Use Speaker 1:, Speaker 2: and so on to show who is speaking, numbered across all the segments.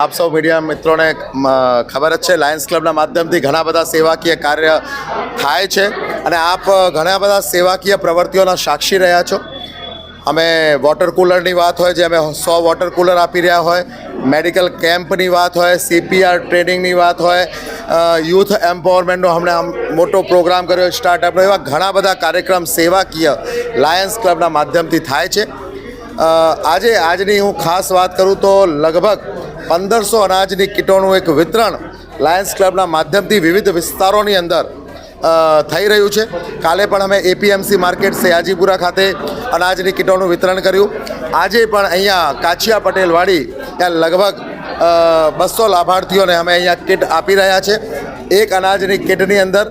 Speaker 1: આપ સૌ મીડિયા મિત્રોને ખબર જ છે લાયન્સ ક્લબના માધ્યમથી ઘણા બધા સેવાકીય કાર્ય થાય છે અને આપ ઘણા બધા સેવાકીય પ્રવૃત્તિઓના સાક્ષી રહ્યા છો। અમે વોટર કુલરની વાત હોય જે અમે 100 વોટર કુલર આપી રહ્યા હોય, મેડિકલ કેમ્પની વાત હોય, CPR ટ્રેનિંગની વાત હોય, યુથ એમ્પાવરમેન્ટનો હમણાં મોટો પ્રોગ્રામ કર્યો સ્ટાર્ટઅપનો, એવા ઘણા બધા કાર્યક્રમ સેવાકીય લાયન્સ ક્લબના માધ્યમથી થાય છે। આજની હું ખાસ વાત કરું તો લગભગ 1500 અનાજની કીટોનું એક વિતરણ લાયન્સ ક્લબના માધ્યમથી વિવિધ વિસ્તારોની અંદર થઈ રહ્યું છે। કાલે પણ અમે APMC માર્કેટ સયાજીપુરા ખાતે અનાજની કીટોનું વિતરણ કર્યું। આજે પણ અહીંયા કાછિયા પટેલવાડી ત્યાં લગભગ 200 લાભાર્થીઓને અમે અહીંયા કીટ આપી રહ્યા છે। એક અનાજની કીટની અંદર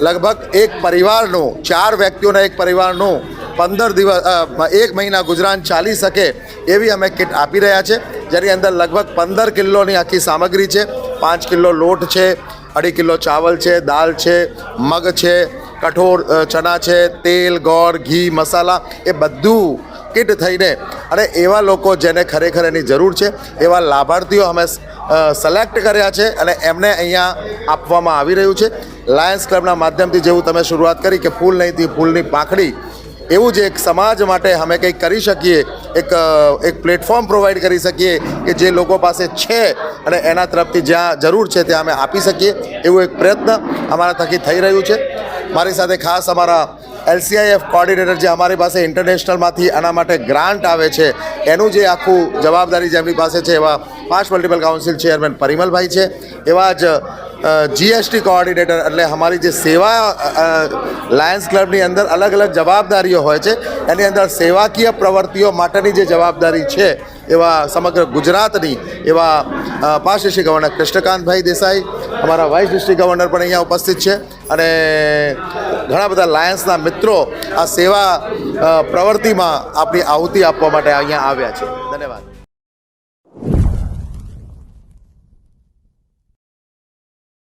Speaker 1: લગભગ એક પરિવારનું 4 વ્યક્તિઓના એક પરિવારનું 15 દિવસ 1 મહિના ગુજરાન ચાલી શકે એવી અમે કીટ આપી રહ્યા છે, જેની અંદર લગભગ 15 કિલોની આખી સામગ્રી છે। 5 કિલો લોટ છે, 2.5 કિલો ચાવલ છે, દાળ છે, મગ છે, કઠોળ ચણા છે, તેલ, ગોળ, ઘી, મસાલા, એ બધું કીટ થઈને અને એવા લોકો જેને ખરેખર એની જરૂર છે એવા લાભાર્થીઓ અમે સિલેક્ટ કર્યા છે અને એમને અહીંયા આપવામાં આવી રહ્યું છે। લાયન્સ ક્લબના માધ્યમથી જેવું તમે શરૂઆત કરી કે ફૂલ નહીંથી ફૂલની પાંખડી, એવું જ એક સમાજ માટે અમે કંઈક કરી શકીએ, એક પ્લેટફોર્મ પ્રોવાઈડ કરી શકીએ કે જે લોકો પાસે છે અને એના તરફથી જ્યાં જરૂર છે ત્યાં અમે આપી શકીએ, એવું એક પ્રયત્ન અમારા થકી થઈ રહ્યું છે। મારી સાથે ખાસ અમારા LCIF કોર્ડિનેટર જે અમારી પાસે ઇન્ટરનેશનલમાંથી આના માટે ગ્રાન્ટ આવે છે એનું જે આખું જવાબદારી જેમની પાસે છે એવા 5 મલ્ટિપલ કાઉન્સિલ ચેરમેન પરિમલભાઈ છે। એવા જ GST કોઓર્ડિનેટર એટલે અમારી જે સેવા લાયન્સ ક્લબની અંદર અલગ અલગ જવાબદારીઓ હોય છે, એની અંદર સેવાકીય પ્રવૃત્તિઓ માટેની જે જવાબદારી છે એવા સમગ્ર ગુજરાતની એવા 5 ડિસ્ટ્રિક્ટ ગવર્નર કૃષ્ણકાંતભાઈ દેસાઈ, અમારા વાઇસ ડિસ્ટ્રિક્ટ ગવર્નર પણ અહીંયા ઉપસ્થિત છે અને ઘણા બધા લાયન્સના મિત્રો આ સેવા પ્રવૃત્તિમાં આપણી આહુતિ આપવા માટે અહીંયા આવ્યા છે।